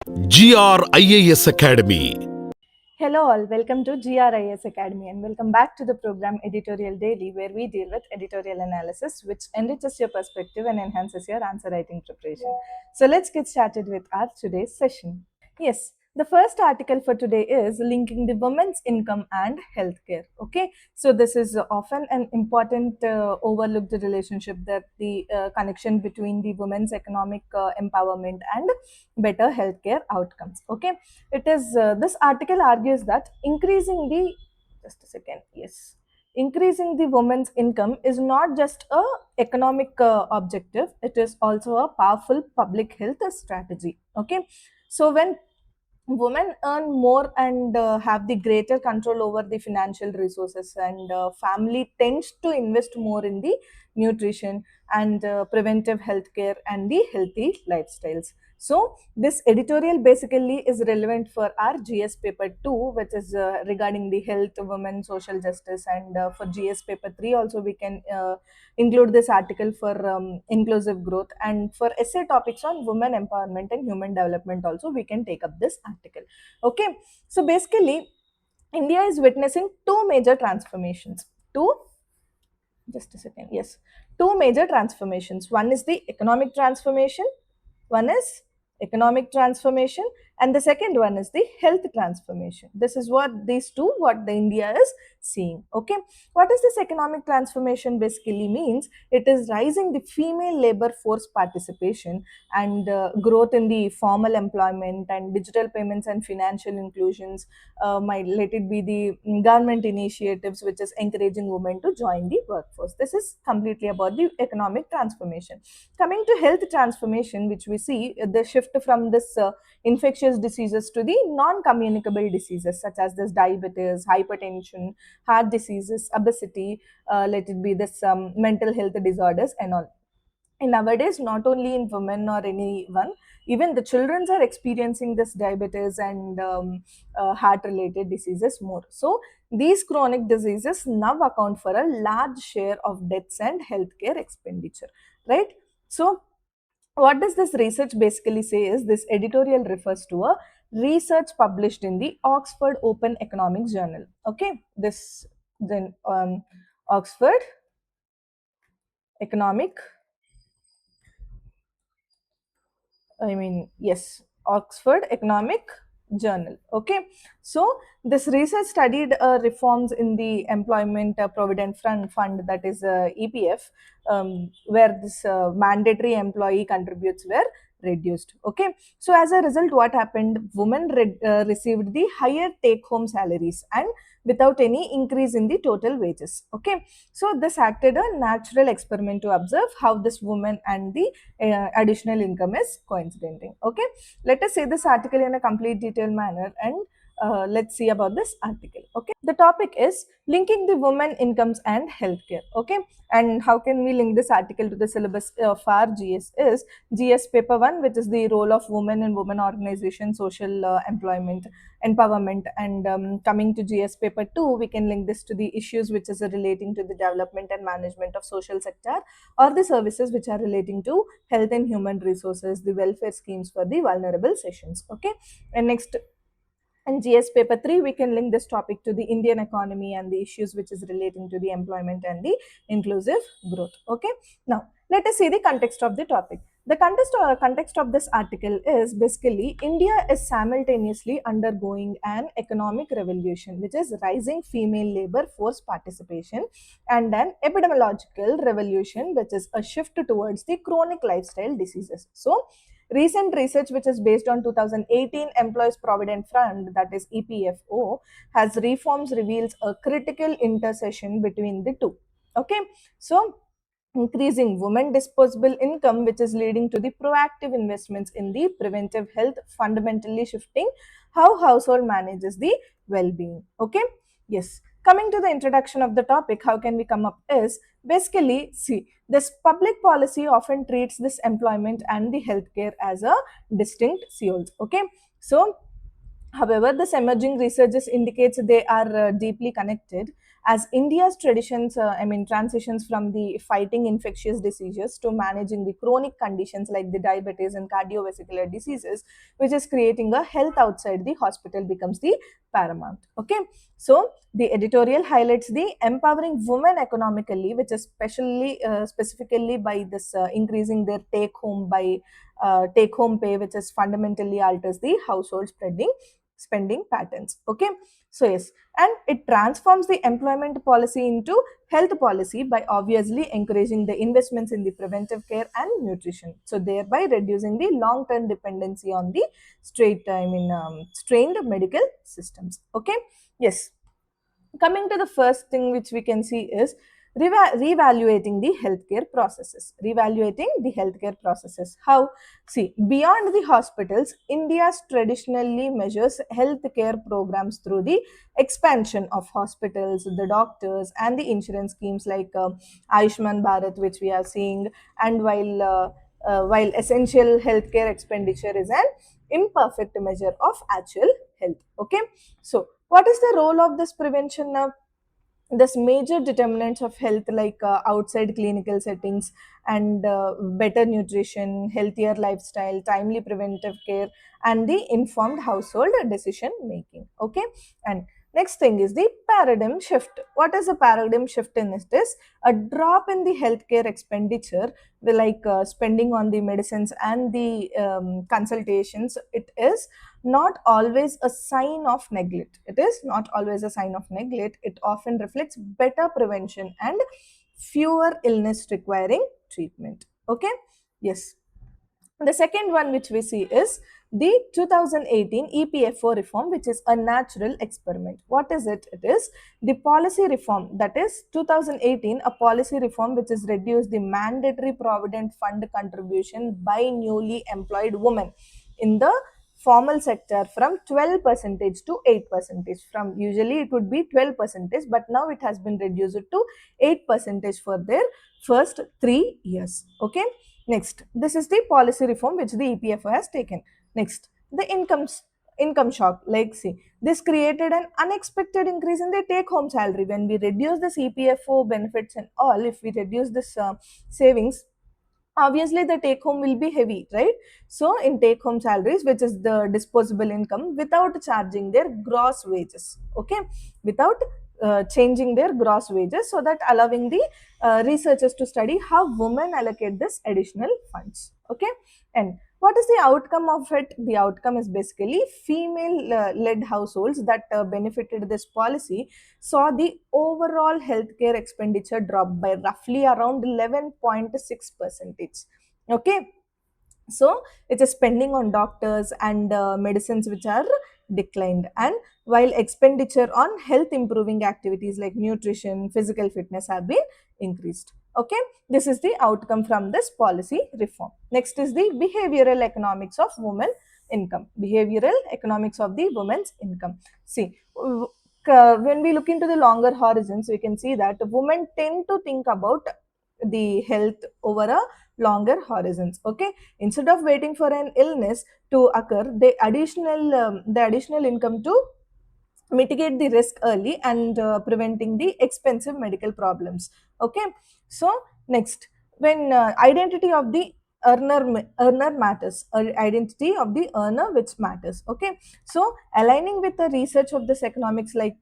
IAS Academy. Hello all, welcome to IAS Academy and welcome back to the program Editorial Daily, where we deal with editorial analysis which enriches your perspective and enhances your answer writing preparation. So let's get started with our today's session. Yes, the first article for today is linking the women's income and healthcare. Okay, so this is often an important overlooked relationship, that the connection between the women's economic empowerment and better healthcare outcomes. Okay, it is this article argues that increasing the woman's income is not just a economic objective, it is also a powerful public health strategy. Okay, so when women earn more and have the greater control over the financial resources, and family tends to invest more in the nutrition and preventive healthcare and the healthy lifestyles. So this editorial basically is relevant for our GS paper 2, which is regarding the health, women, social justice, and for GS paper 3 also we can include this article for inclusive growth, and for essay topics on women empowerment and human development also we can take up this article. Okay, so basically India is witnessing two major transformations. Two major transformations. One is the economic transformation, one is economic transformation, and the second one is the health transformation. This is what what the India is seeing. Okay, what is this economic transformation basically means? It is rising the female labor force participation and growth in the formal employment and digital payments and financial inclusions. Might let it be the government initiatives which is encouraging women to join the workforce. This is completely about the economic transformation. Coming to health transformation, which we see the shift from this infectious diseases to the non-communicable diseases such as this diabetes, hypertension, heart diseases, obesity, let it be this mental health disorders and all. And nowadays, not only in women or anyone, even the children are experiencing this diabetes and heart related diseases more. So these chronic diseases now account for a large share of deaths and healthcare expenditure, right? So what does this research basically say is, this editorial refers to a research published in the Oxford Open Economics Journal. Okay, this then Oxford Economic yes, Oxford Economic Journal. Okay, so this research studied reforms in the Employment Provident Fund, that is EPF, where this mandatory employee contributes were reduced. Okay, so as a result, what happened? Women received the higher take-home salaries and without any increase in the total wages. Okay, so this acted a natural experiment to observe how this woman and the additional income is coinciding. Okay, let us say this article in a complete detailed manner, and let's see about this article. Okay, the topic is linking the women incomes and healthcare. Okay, and how can we link this article to the syllabus of our GS is GS paper 1, which is the role of women in women organization, social employment, empowerment, and coming to GS paper 2, we can link this to the issues which is relating to the development and management of social sector, or the services which are relating to health and human resources, the welfare schemes for the vulnerable sessions. Okay, and next in GS paper 3, we can link this topic to the Indian economy and the issues which is relating to the employment and the inclusive growth. Okay, now let us see the context of the topic. The context of this article is basically India is simultaneously undergoing an economic revolution, which is rising female labor force participation, and an epidemiological revolution, which is a shift towards the chronic lifestyle diseases. So recent research, which is based on 2018 Employees Provident Fund, that is EPFO, has reforms reveals a critical intersection between the two. Okay, so increasing women disposable income, which is leading to the proactive investments in the preventive health, fundamentally shifting how household manages the well-being. Okay, yes, coming to the introduction of the topic, how can we come up is basically, see, this public policy often treats this employment and the healthcare as a distinct fields. Okay, so however, this emerging research indicates they are deeply connected, as India's traditions, transitions from the fighting infectious diseases to managing the chronic conditions like the diabetes and cardiovascular diseases, which is creating a health outside the hospital becomes the paramount. Okay, so the editorial highlights the empowering women economically, which is specifically by this increasing their take home pay, which is fundamentally alters the household spending patterns. Okay, so yes, and it transforms the employment policy into health policy by obviously encouraging the investments in the preventive care and nutrition, so thereby reducing the long term dependency on the strained medical systems. Okay, yes, coming to the first thing which we can see is reevaluating the healthcare processes. Reevaluating the healthcare processes, how? See, beyond the hospitals, India's traditionally measures healthcare programs through the expansion of hospitals, the doctors and the insurance schemes like Ayushman Bharat, which we are seeing. And while essential healthcare expenditure is an imperfect measure of actual health. Okay, so what is the role of this prevention now? This major determinants of health like outside clinical settings and better nutrition, healthier lifestyle, timely preventive care, and the informed household decision making. Okay, and next thing is the paradigm shift. What is a paradigm shift in this? This a drop in the healthcare expenditure, like spending on the medicines and the consultations. It is not always a sign of neglect. It is not always a sign of neglect. It often reflects better prevention and fewer illness requiring treatment. Okay, yes. The second one which we see is the 2018 EPFO reform, which is a natural experiment. What is it? It is the policy reform, that is 2018, a policy reform which is reduced the mandatory provident fund contribution by newly employed women in the formal sector from 12 percentage to 8 percentage. From usually it would be 12 percentage, but now it has been reduced to 8 percentage for their first 3 years. Okay, next, this is the policy reform which the EPFO has taken. Next, the income shock. Like, see, this created an unexpected increase in the take home salary. When we reduce this EPFO benefits and all, if we reduce this savings, obviously the take home will be heavy, right? So in take home salaries, which is the disposable income, without charging their gross wages. Okay, without changing their gross wages, so that allowing the researchers to study how women allocate this additional funds. Okay, and what is the outcome of it? The outcome is basically female led households that benefited this policy saw the overall healthcare expenditure drop by roughly around 11.6 percentage. Okay, so it is spending on doctors and medicines which are declined, and while expenditure on health improving activities like nutrition, physical fitness have been increased. Okay, this is the outcome from this policy reform. Next is the behavioral economics of women income. Behavioral economics of the women's income. See, when we look into the longer horizons, we can see that women tend to think about the health over a longer horizons. Okay, instead of waiting for an illness to occur, the additional income to mitigate the risk early and preventing the expensive medical problems. Okay, so next, when identity of the earner matters, identity of the earner which matters. Okay, so aligning with the research of this economics like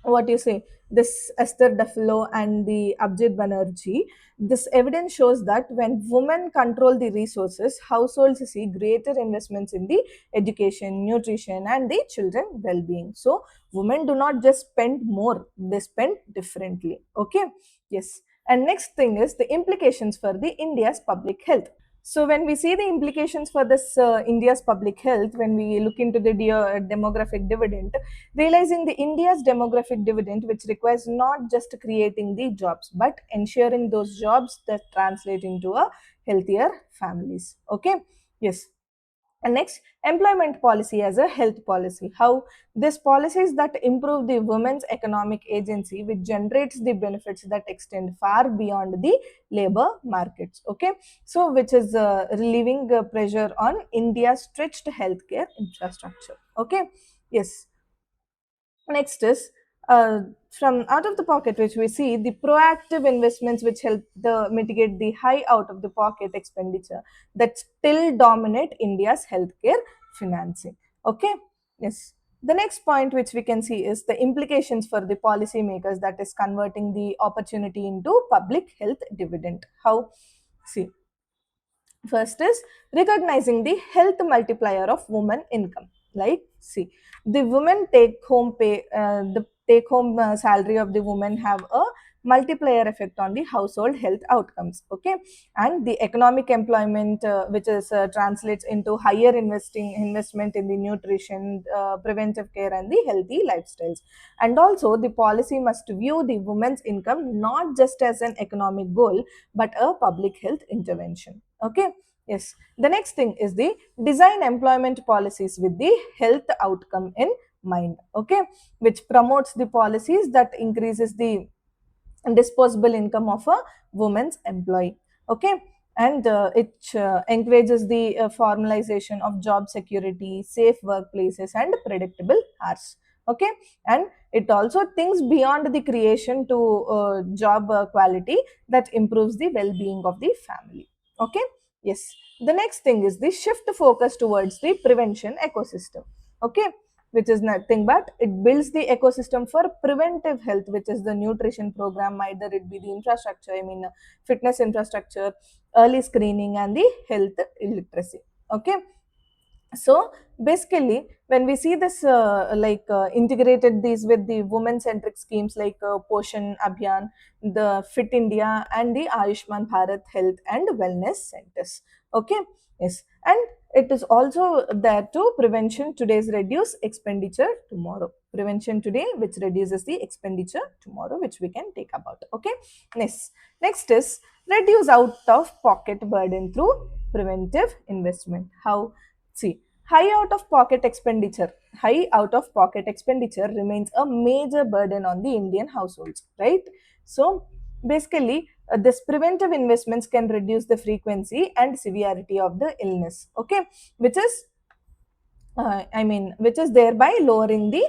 what you say, this Esther Duflo and the Abjit Banerjee, this evidence shows that when women control the resources, households see greater investments in the education, nutrition, and the children well-being. So women do not just spend more; they spend differently. Okay, yes. And next thing is the implications for the India's public health. So when we see the implications for this India's public health, when we look into the demographic dividend, realizing the India's demographic dividend, which requires not just creating the jobs, but ensuring those jobs that translate into a healthier families. Okay, yes. And next, employment policy as a health policy. How this policies that improve the women's economic agency, which generates the benefits that extend far beyond the labor markets. Okay, so which is relieving pressure on India's stretched healthcare infrastructure. Okay, yes. Next is from out of the pocket, which we see the proactive investments which help mitigate the high out of the pocket expenditure that still dominate India's healthcare financing. Okay, yes. The next point which we can see is the implications for the policymakers, that is converting the opportunity into public health dividend. How? See, first is recognizing the health multiplier of woman income. Like, see, the women take home pay, the take home salary of the woman have a multiplier effect on the household health outcomes. Okay, and the economic employment, which is translates into higher investment in the nutrition, preventive care, and the healthy lifestyles. And also, the policy must view the woman's income not just as an economic goal but a public health intervention. Okay, yes. The next thing is the design employment policies with the health outcome in mind. Okay, which promotes the policies that increases the disposable income of a woman's employee. Okay, and it encourages the formalization of job security, safe workplaces, and predictable hours. Okay, and it also thinks beyond the creation to job quality that improves the well-being of the family. Okay, yes. The next thing is the shift focus towards the prevention ecosystem. Okay, which is nothing but it builds the ecosystem for preventive health, which is the nutrition program, either it be the infrastructure, I mean fitness infrastructure, early screening, and the health literacy. Okay, so basically when we see this integrated these with the women centric schemes like Poshan Abhiyan, the Fit India, and the Ayushman Bharat health and wellness centers. Okay, yes. And it is also there to prevention today's reduce expenditure tomorrow. Prevention today which reduces the expenditure tomorrow, which we can take about. Okay, next is reduce out of pocket burden through preventive investment. How? See, high out of pocket expenditure remains a major burden on the Indian households, right? So, basically, this preventive investments can reduce the frequency and severity of the illness, okay, which is which is thereby lowering the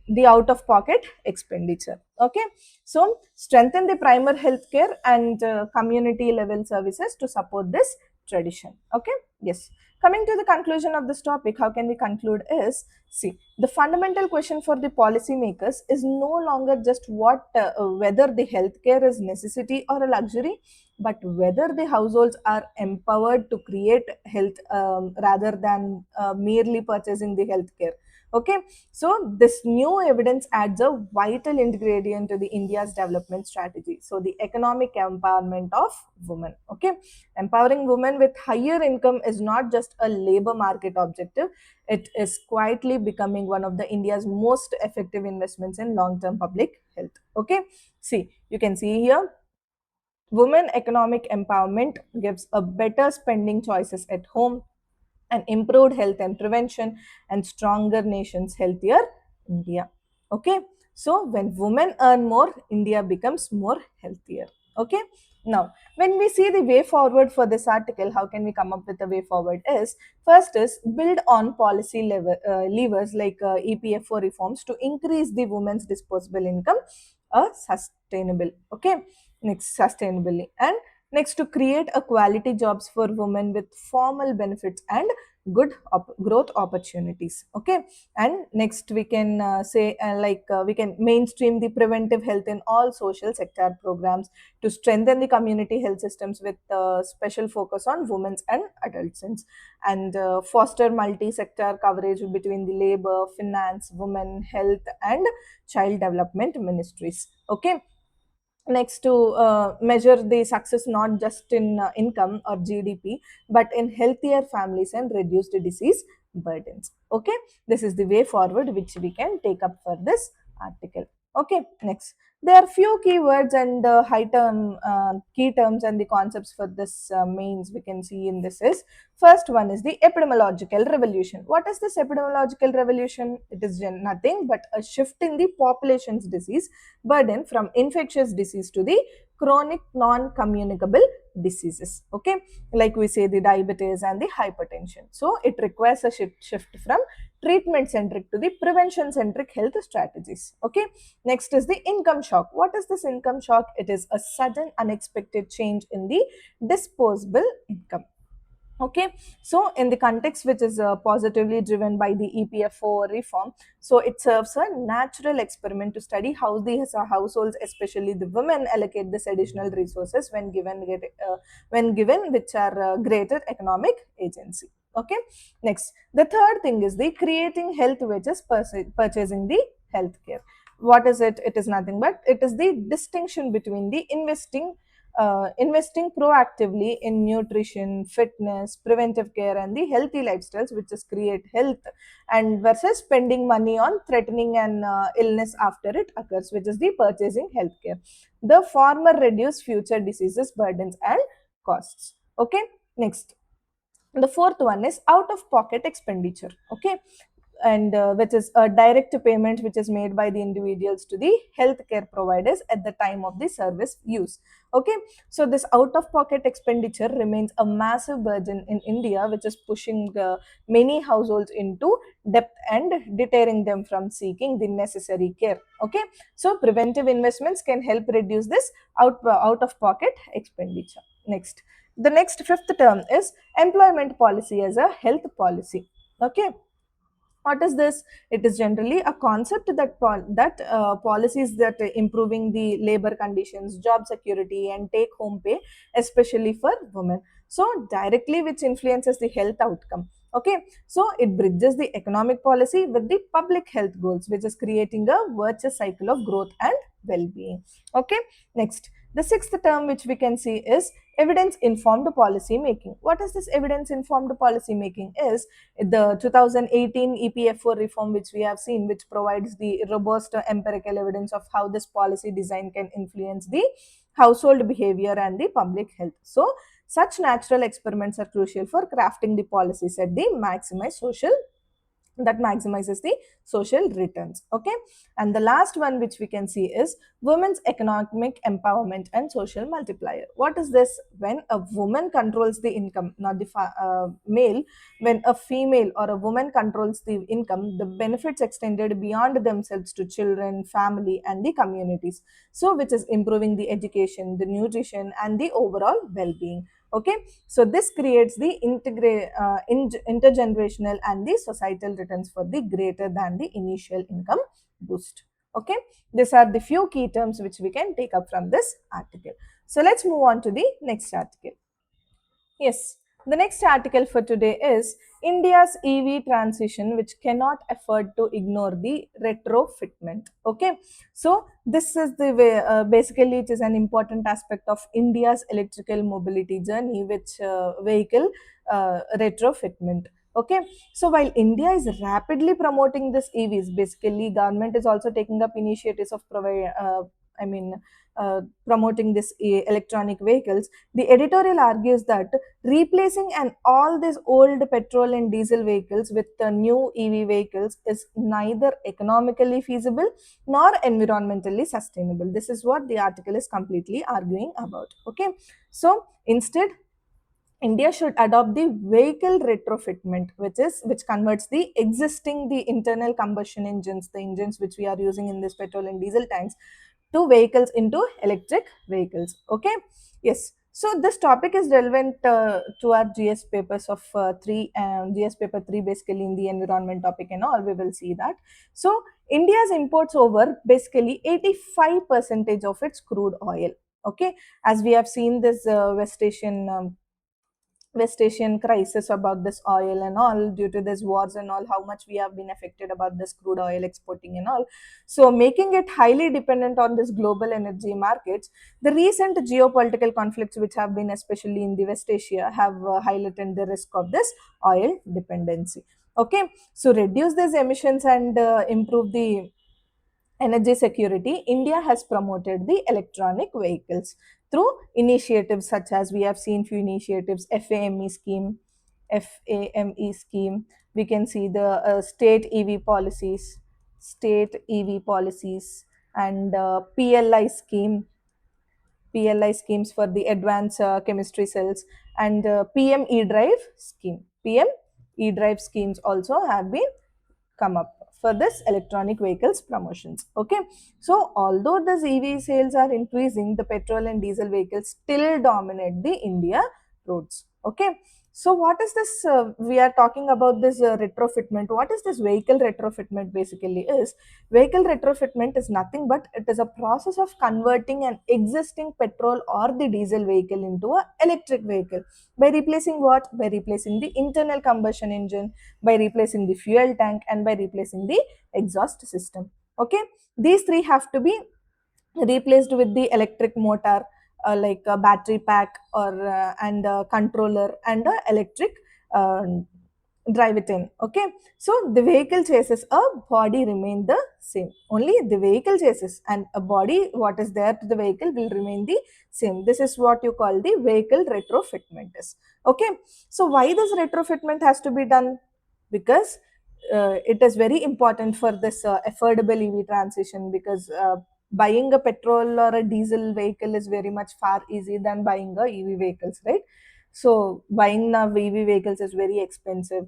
the out of pocket expenditure. Okay, so strengthen the primary healthcare and community level services to support this tradition. Okay, yes. Coming to the conclusion of this topic, how can we conclude is, see, the fundamental question for the policymakers is no longer just whether the healthcare is necessity or a luxury, but whether the households are empowered to create health rather than merely purchasing the healthcare. Okay, so this new evidence adds a vital ingredient to the India's development strategy. So the economic empowerment of women. Okay, empowering women with higher income is not just a labor market objective; it is quietly becoming one of the India's most effective investments in long-term public health. Okay, see, you can see here women economic empowerment gives a better spending choices at home, and improved health and prevention, and stronger nations, healthier India. Okay, so when women earn more, India becomes more healthier. Okay, now when we see the way forward for this article, how can we come up with a way forward? Is first is build on policy levers like EPFO reforms to increase the women's disposable income sustainable. Okay, next sustainably, and next to create a quality jobs for women with formal benefits and good growth opportunities. Okay, and next we can say we can mainstream the preventive health in all social sector programs to strengthen the community health systems with special focus on women's and adolescents, and foster multi-sector coverage between the labor, finance, women health, and child development ministries. Okay, next to measure the success not just in income or GDP but in healthier families and reduced disease burdens. Okay, this is the way forward which we can take up for this article. Okay, next, there are few keywords and key terms and the concepts for this mains we can see in this is, first one is the epidemiological revolution. What is this epidemiological revolution? It is nothing but a shift in the population's disease burden from infectious disease to the chronic non-communicable diseases, okay, like we say the diabetes and the hypertension. So it requires a shift from treatment centric to the prevention centric health strategies, okay. Next is the income shock. What is this income shock? It is a sudden unexpected change in the disposable income. Okay, so in the context which is positively driven by the EPFO reform, so it serves a natural experiment to study how these households, especially the women, allocate this additional resources when given which are greater economic agency. Okay, next, the third thing is the creating health wages, purchasing the healthcare. What is it? It is nothing but it is the distinction between the investing proactively in nutrition, fitness, preventive care, and the healthy lifestyles, which is create health, and versus spending money on threatening an illness after it occurs, which is the purchasing healthcare. The former reduce future diseases, burdens, and costs. Okay, next. The fourth one is out of pocket expenditure. Okay, and which is a direct payment which is made by the individuals to the healthcare providers at the time of the service use. Okay, so this out of pocket expenditure remains a massive burden in India, which is pushing many households into debt and deterring them from seeking the necessary care. Okay, so preventive investments can help reduce this out of pocket expenditure. Next, the next fifth term is employment policy as a health policy. Okay, what is this? It is generally a concept that policies that improving the labor conditions, job security, and take home pay, especially for women, so directly which influences the health outcome. Okay, so it bridges the economic policy with the public health goals, which is creating a virtuous cycle of growth and well-being. Okay, next, the sixth term which we can see is evidence informed policy making. What is this evidence informed policy making? Is the 2018 EPFO reform, which we have seen, which provides the robust empirical evidence of how this policy design can influence the household behavior and the public health. So such natural experiments are crucial for crafting the policies at the maximizes the social returns. Okay, and the last one which we can see is women's economic empowerment and social multiplier. What is this? When a woman controls the income, not the male, when a female or a woman controls the income, the benefits extended beyond themselves to children, family, and the communities, so which is improving the education, the nutrition, and the overall well-being. Okay, so this creates the intergenerational and the societal returns for the greater than the initial income boost. Okay, these are the few key terms which we can take up from this article. So let's move on to the next article. Yes, the next article for today is India's EV transition, which cannot afford to ignore the retrofitment. Okay, so this is the way, basically, it is an important aspect of India's electrical mobility journey, which vehicle retrofitment. Okay, so while India is rapidly promoting this EVs, basically, government is also taking up initiatives of I mean, promoting this electronic vehicles. The editorial argues that replacing all these old petrol and diesel vehicles with the new EV vehicles is neither economically feasible nor environmentally sustainable. This is what the article is completely arguing about. Okay, so instead, India should adopt the vehicle retrofitment, which converts the existing the internal combustion engines, the engines which we are using in this petrol and diesel tanks, to vehicles into electric vehicles. Okay, yes. So this topic is relevant to our GS papers of GS paper 3, basically in the environment topic and all. We will see that. So India's imports over basically 85% of its crude oil. Okay, as we have seen this West Asian crisis about this oil and all, due to this wars and all, how much we have been affected about this crude oil exporting and all. So making it highly dependent on this global energy markets. The recent geopolitical conflicts, which have been especially in the West Asia, have highlighted the risk of this oil dependency. Okay, so reduce these emissions and improve the energy security, India has promoted the electronic vehicles through initiatives such as we have seen few initiatives, FAME scheme. We can see the state EV policies, and PLI scheme, PLI schemes for the advanced chemistry cells, and PM E-Drive scheme. PM E-Drive schemes also have been come up for this electronic vehicles promotions. Okay, so although the EV sales are increasing, the petrol and diesel vehicles still dominate the India roads. Okay, so what is this? We are talking about this retrofitment. What is this vehicle retrofitment? Basically, is vehicle retrofitment is nothing but it is a process of converting an existing petrol or the diesel vehicle into a electric vehicle by replacing what? By replacing the internal combustion engine, by replacing the fuel tank, and by replacing the exhaust system. Okay, these three have to be replaced with the electric motor, like a battery pack or and a controller and a electric uh, drive it in. Okay, so the vehicle chassis a body remain the same, only the vehicle chassis and a body what is there to the vehicle will remain the same. This is what you call the vehicle retrofitment is. Okay, so why this retrofitment has to be done? Because it is very important for this affordable EV transition, because buying a petrol or a diesel vehicle is very much far easy than buying a EV vehicles, right? So buying now EV vehicles is very expensive.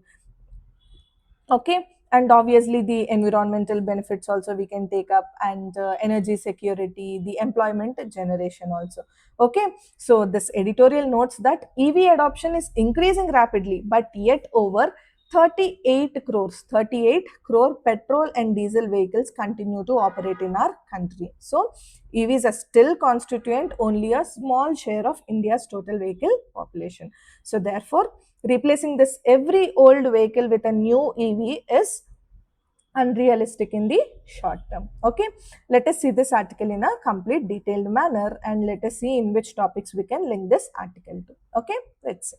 Okay, and obviously the environmental benefits also we can take up, and energy security, the employment generation also. Okay, so this editorial notes that EV adoption is increasing rapidly, but yet over 38 crore petrol and diesel vehicles continue to operate in our country. So EVs are still constituent only a small share of India's total vehicle population. So therefore, replacing this every old vehicle with a new EV is unrealistic in the short term. Okay, let us see this article in a complete detailed manner, and let us see in which topics we can link this article to. Okay, let's see.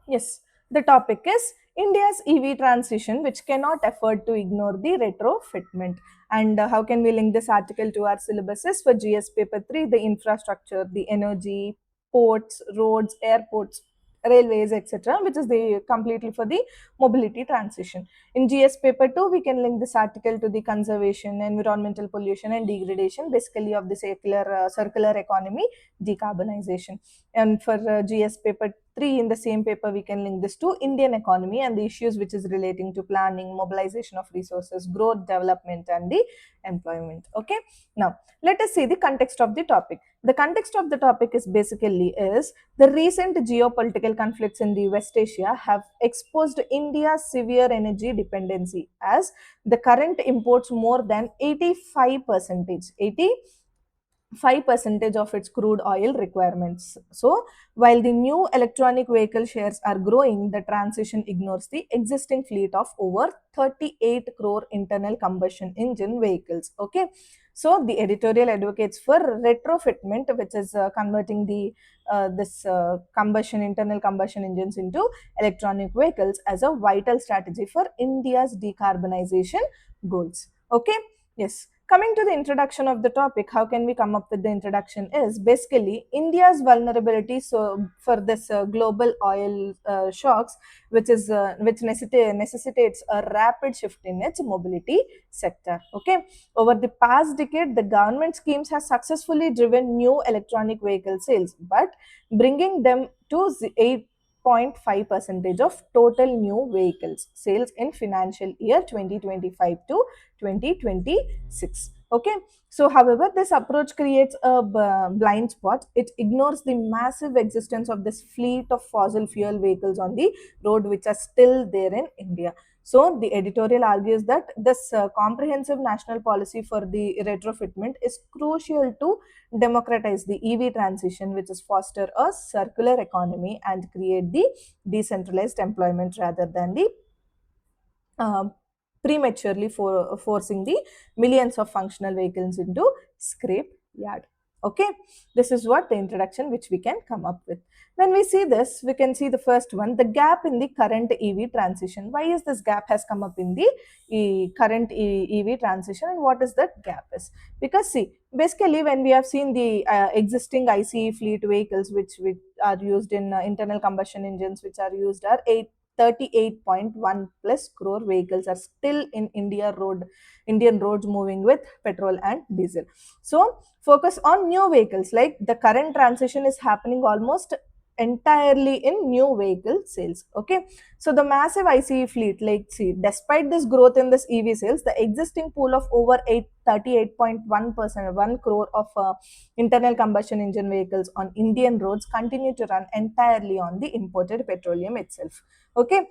Yes, the topic is India's EV transition, which cannot afford to ignore the retrofitment. And how can we link this article to our syllabuses for GS paper 3? The infrastructure, the energy, ports, roads, airports, railways, etc., which is the completely for the mobility transition. In GS paper 2, we can link this article to the conservation, environmental pollution and degradation, basically of the circular economy, decarbonization. And for GS paper 3, in the same paper, we can link this to Indian economy and the issues which is relating to planning, mobilization of resources, growth, development, and the employment. Okay, now let us see the context of the topic. The context of the topic is basically is the recent geopolitical conflicts in the West Asia have exposed India's severe energy dependency, as the current imports more than 85 percentage 5% of its crude oil requirements. So, while the new electronic vehicle shares are growing, the transition ignores the existing fleet of over 38 crore internal combustion engine vehicles. Okay, so the editorial advocates for retrofitment, which is converting the this combustion internal combustion engines into electronic vehicles, as a vital strategy for India's decarbonization goals. Okay, yes. Coming to the introduction of the topic, how can we come up with the introduction is basically India's vulnerability so for this global oil shocks, which necessitates a rapid shift in its mobility sector. Okay, over the past decade, the government schemes has successfully driven new electronic vehicle sales, but bringing them to 8.5 percentage of total new vehicles sales in financial year 2025 to 2026. Okay, so however, this approach creates a blind spot. It ignores the massive existence of this fleet of fossil fuel vehicles on the road, which are still there in India. So the editorial argues that this comprehensive national policy for the retrofitment is crucial to democratize the EV transition, which is foster a circular economy and create the decentralized employment rather than the uh, prematurely forcing the millions of functional vehicles into scrap yard. Okay, this is what the introduction which we can come up with. When we see this, we can see the first one, the gap in the current EV transition. Why is this gap has come up in the current EV transition, and what is that gap is? Because see, basically when we have seen the existing ICE fleet vehicles which are used in internal combustion engines, which are used are 38.1 plus crore vehicles are still in Indian roads moving with petrol and diesel. So focus on new vehicles. Like the current transition is happening almost entirely in new vehicle sales. Okay, so the massive ICE fleet, like see, despite this growth in this EV sales, the existing pool of over 38.1%, 1 crore of internal combustion engine vehicles on Indian roads continue to run entirely on the imported petroleum itself. Okay,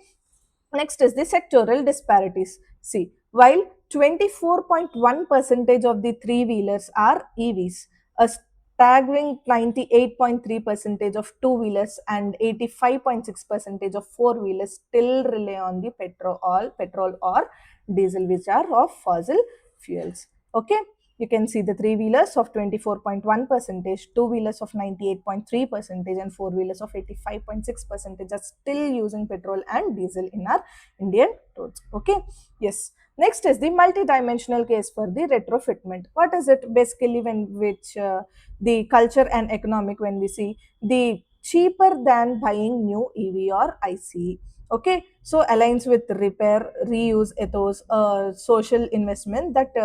next is the sectoral disparities. See, while 24.1 percentage of the three wheelers are EVs, a staggering 98.3 percentage of two wheelers and 85.6 percentage of four wheelers still rely on the petrol or diesel, which are of fossil fuels. Okay, you can see the three wheelers of 24.1 percentage, two wheelers of 98.3 percentage, and four wheelers of 85.6 percentage are still using petrol and diesel in our Indian roads. Okay, yes. Next is the multidimensional case for the retrofitment. What is it? Basically, the culture and economic, when we see the cheaper than buying new EV or ICE. Okay, so aligns with repair, reuse ethos, social investment that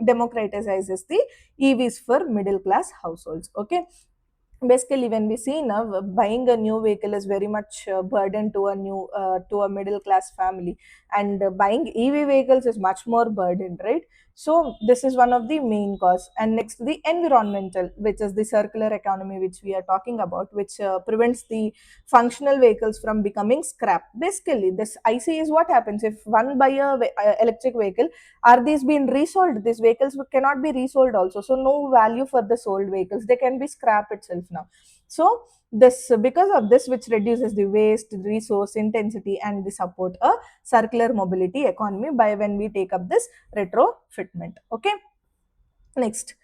democratizes the EVs for middle class households. Okay, basically when we see now, buying a new vehicle is very much burden to a middle class family, and buying EV vehicles is much more burden, right? So this is one of the main cause. And next, the environmental, which is the circular economy which we are talking about, which prevents the functional vehicles from becoming scrap. Basically this IC is what happens if one buy a electric vehicle, are these being resold? These vehicles cannot be resold also, so no value for the sold vehicles, they can be scrap itself now. So this, because of this, which reduces the waste, resource intensity, and the support a circular mobility economy by when we take up this retrofitment. Okay, next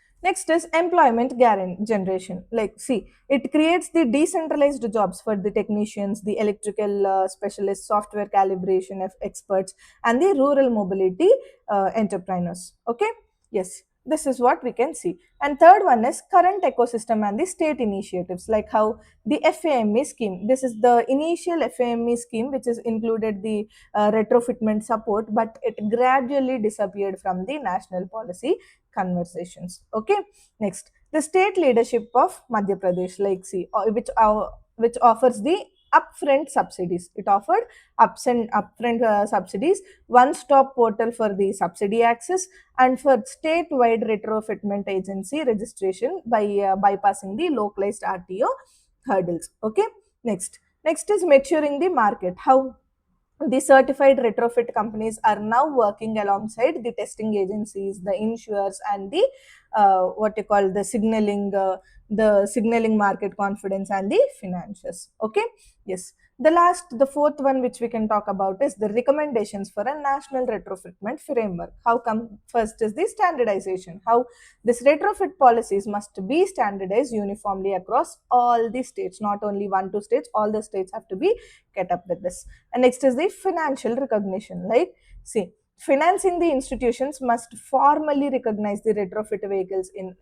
is employment generation. Like see, it creates the decentralized jobs for the technicians, the electrical specialists, software calibration experts, and the rural mobility entrepreneurs. Okay, yes, this is what we can see. And third one is current ecosystem and the state initiatives, like how the FAME scheme, this is the initial FAME scheme which is included the retrofitment support, but it gradually disappeared from the national policy conversations. Okay, next, the state leadership of Madhya Pradesh, like see, which offers the upfront subsidies. It offered upfront subsidies, one stop portal for the subsidy access, and for statewide retrofitment agency registration by bypassing the localized RTO hurdles. Okay, next is maturing the market. How the certified retrofit companies are now working alongside the testing agencies, the insurers, and the what you call the signaling market confidence and the financials. Okay, yes. The fourth one which we can talk about is the recommendations for a national retrofitment framework. How come? First is the standardization. How this retrofit policies must be standardized uniformly across all the states, not only one, two states, all the states have to be get up with this. And next is the financial recognition. Like, see, financing the institutions must formally recognize the retrofit vehicles in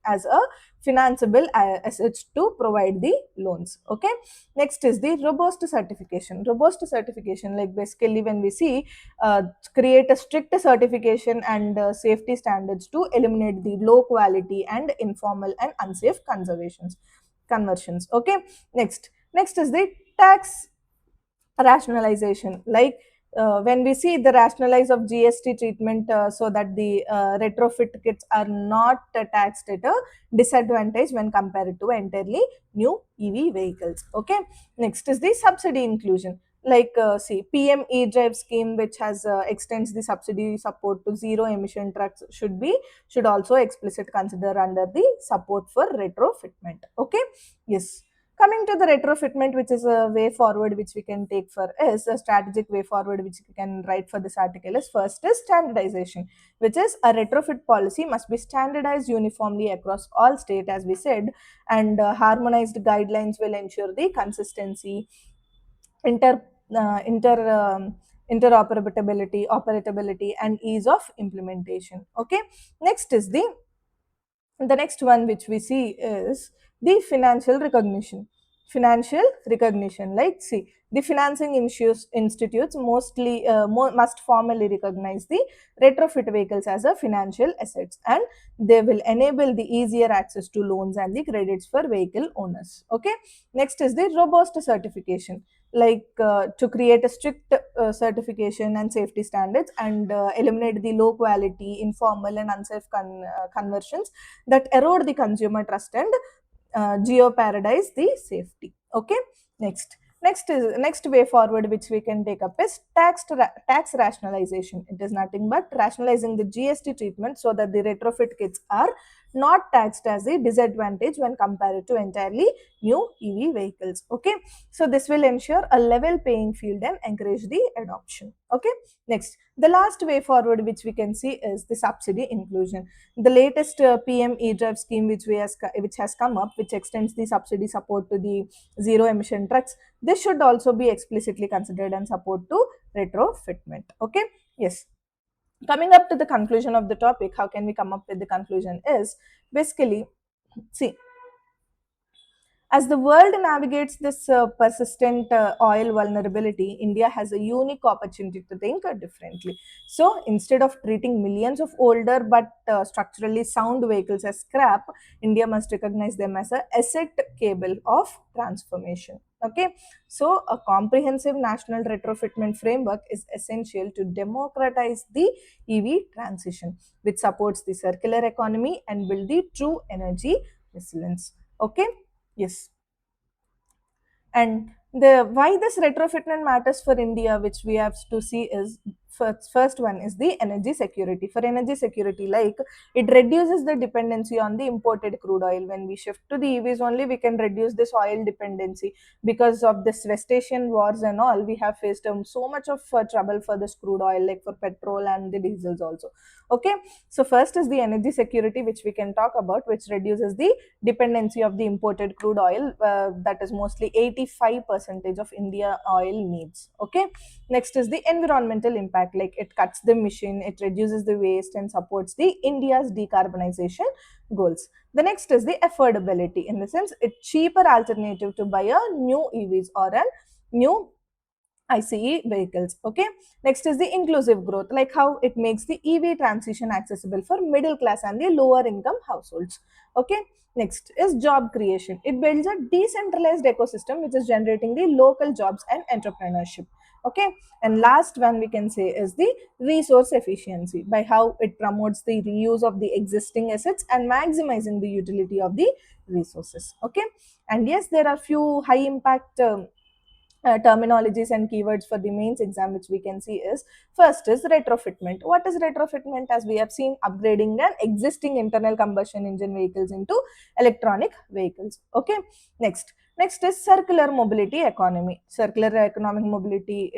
as a financeable assets to provide the loans. Okay, next is the robust certification. Robust certification, like basically when we see create a strict certification and safety standards to eliminate the low quality and informal and unsafe conversions. Okay, next is the tax rationalization. Like when we see the rationalize of GST treatment, so that the retrofit kits are not taxed at a disadvantage when compared to entirely new EV vehicles. Okay, next is the subsidy inclusion. Like see, PM e-drive scheme, which has extends the subsidy support to zero emission trucks, should also explicit consider under the support for retrofitment. Okay, yes. Coming to the retrofitment, which is a way forward which we can take for, is a strategic way forward which we can write for this article is, first is standardization, which is a retrofit policy must be standardized uniformly across all state, as we said, and harmonized guidelines will ensure the consistency, inter uh, inter interoperability, operability, and ease of implementation. Okay, next is the next one which we see is the financial recognition. financial recognition. Like, see, the financing institutes must formally recognize the retrofit vehicles as a financial assets, and they will enable the easier access to loans and the credits for vehicle owners. Okay, next is the robust certification, like to create a strict certification and safety standards, and eliminate the low quality, informal and unsafe conversions that erode the consumer trust and geoparadise the safety. Okay, next way forward which we can take up is tax rationalization. It is nothing but rationalizing the GST treatment so that the retrofit kits are not taxed as a disadvantage when compared to entirely new EV vehicles. Okay, so this will ensure a level paying field and encourage the adoption. Okay, next, the last way forward which we can see is the subsidy inclusion. The latest PM e-drive scheme which has come up, which extends the subsidy support to the zero emission trucks, this should also be explicitly considered and support to retrofitment. Okay, yes. Coming up to the conclusion of the topic, how can we come up with the conclusion is basically, see, as the world navigates this persistent oil vulnerability, India has a unique opportunity to think differently. So, instead of treating millions of older but structurally sound vehicles as scrap, India must recognize them as an asset capable of transformation. Okay, so a comprehensive national retrofitment framework is essential to democratize the EV transition, which supports the circular economy and build the true energy resilience. Okay, yes. And the why this retrofitment matters for India, which we have to see is, first one is the energy security. For energy security, like, it reduces the dependency on the imported crude oil. When we shift to the EVs only, we can reduce this oil dependency. Because of this West Asian wars and all, we have faced so much of trouble for this crude oil, like for petrol and the diesels also. Okay, so first is the energy security, which we can talk about, which reduces the dependency of the imported crude oil, that is mostly 85% of India oil needs. Okay, next is the environmental impact, like it cuts the emission, it reduces the waste and supports the India's decarbonization goals. The next is the affordability, in the sense it's cheaper alternative to buy a new EVs or a new ICE vehicles. Okay, next is the inclusive growth, like how it makes the EV transition accessible for middle class and the lower income households. Okay, next is job creation. It builds a decentralized ecosystem which is generating the local jobs and entrepreneurship. Okay, and last one we can say is the resource efficiency, by how it promotes the reuse of the existing assets and maximizing the utility of the resources. Okay, and yes, there are few high impact terminologies and keywords for the mains exam, which we can see is, first is retrofitment. What is retrofitment? As we have seen, upgrading an existing internal combustion engine vehicles into electronic vehicles. Okay, next is circular mobility economy. Circular mobility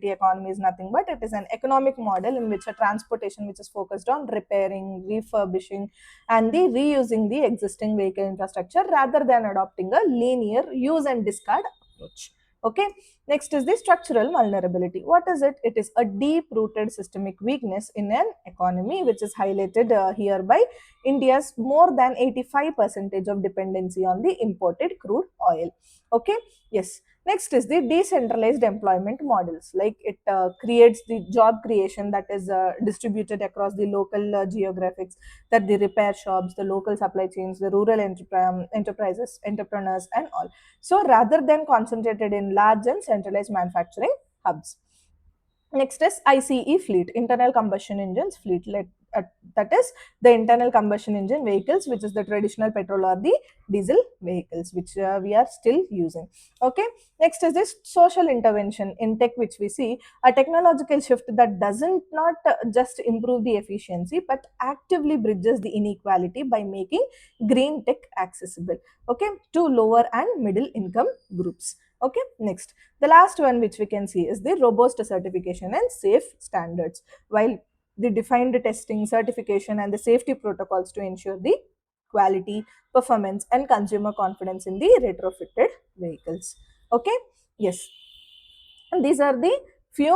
economy is nothing but it is an economic model in which a transportation which is focused on repairing, refurbishing and the reusing the existing vehicle infrastructure rather than adopting a linear use and discard approach. Okay, next is the structural vulnerability. What is it? It is a deep rooted systemic weakness in an economy, which is highlighted here by India's more than 85% of dependency on the imported crude oil. Okay, yes. Next is the decentralized employment models, like it creates the job creation that is distributed across the local geographics, that the repair shops, the local supply chains, the rural enterprises, entrepreneurs and all. So rather than concentrated in large and centralized manufacturing hubs. Next is ICE fleet, internal combustion engines fleet. That is the internal combustion engine vehicles, which is the traditional petrol or the diesel vehicles, which we are still using. Okay. Next is this social intervention in tech, which we see a technological shift that doesn't not just improve the efficiency, but actively bridges the inequality by making green tech accessible. Okay, to lower and middle income groups. Okay, next, the last one which we can see is the robust certification and safe standards. While the defined testing, certification, and the safety protocols to ensure the quality, performance, and consumer confidence in the retrofitted vehicles. Okay, yes, and these are the few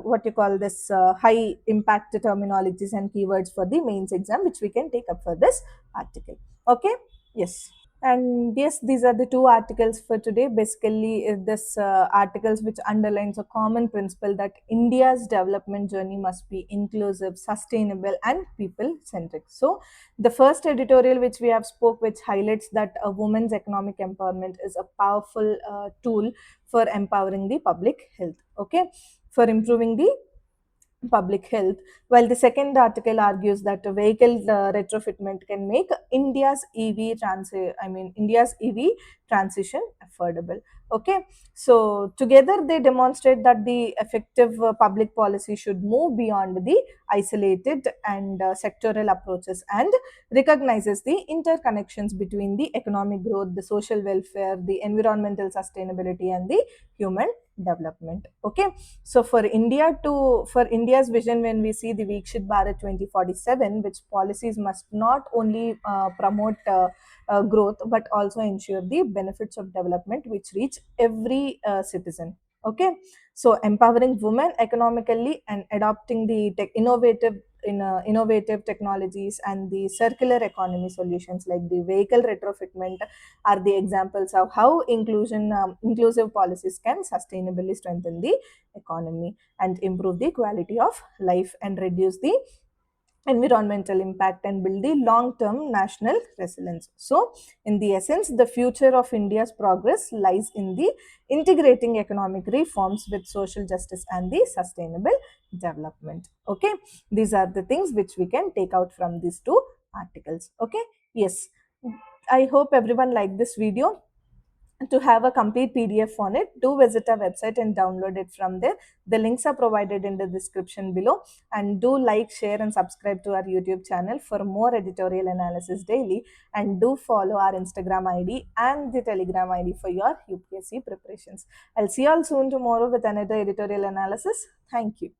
what you call this high impact terminologies and keywords for the mains exam, which we can take up for this article. Okay, yes. And yes, these are the two articles for today. Basically, this articles which underlines a common principle that India's development journey must be inclusive, sustainable, and people-centric. So, the first editorial which we have spoke, which highlights that a woman's economic empowerment is a powerful tool for empowering the public health. Okay, for improving the public health, while the second article argues that a vehicle retrofitment can make India's EV transition affordable. Okay, so together they demonstrate that the effective public policy should move beyond the isolated and sectoral approaches and recognizes the interconnections between the economic growth, the social welfare, the environmental sustainability, and the human development. Okay, so for India's vision, when we see the Vikshit Bharat 2047, which policies must not only promote growth but also ensure the benefits of development which reach every citizen. Okay, so empowering women economically and adopting the innovative technologies and the circular economy solutions like the vehicle retrofitment are the examples of how inclusive policies can sustainably strengthen the economy and improve the quality of life and reduce the environmental impact and build the long-term national resilience. So, in the essence, the future of India's progress lies in the integrating economic reforms with social justice and the sustainable development. Okay, these are the things which we can take out from these two articles. Okay, yes, I hope everyone liked this video. To have a complete PDF on it, do visit our website and download it from there. The links are provided in the description below. And do like, share, and subscribe to our YouTube channel for more editorial analysis daily. And do follow our Instagram ID and the Telegram ID for your UPSC preparations. I'll see you all soon tomorrow with another editorial analysis. Thank you.